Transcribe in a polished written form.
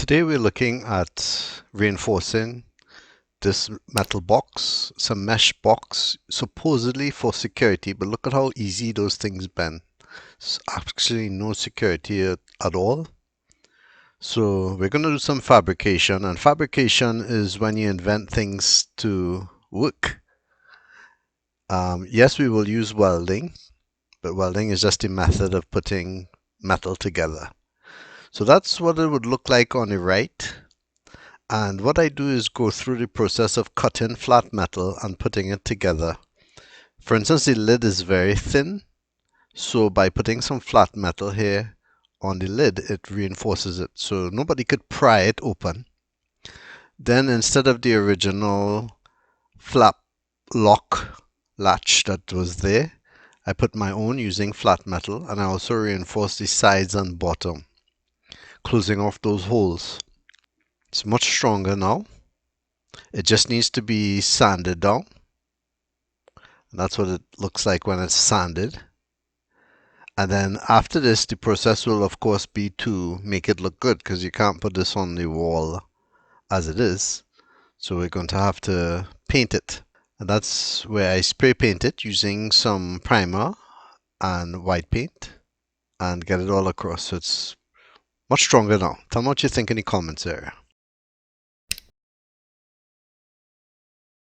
Today we're looking at reinforcing this metal box, some mesh box, supposedly for security, but look at how easy those things bend. It's actually no security at all. So we're going to do some fabrication, and fabrication is when you invent things to work. Yes, we will use welding, but welding is just a method of putting metal together. So that's what it would look like on the right. And what I do is go through the process of cutting flat metal and putting it together. For instance, the lid is very thin, so by putting some flat metal here on the lid, it reinforces it, so nobody could pry it open. Then instead of the original flap lock latch that was there, I put my own using flat metal, and I also reinforce the sides and bottom, closing off those holes. It's much stronger now. It just needs to be sanded down. That's what it looks like when it's sanded. And then after this, the process will of course be to make it look good, because you can't put this on the wall as it is. So we're going to have to paint it. And that's where I spray paint it using some primer and white paint and get it all across. So it's much stronger now. Tell me what you think in the comments area.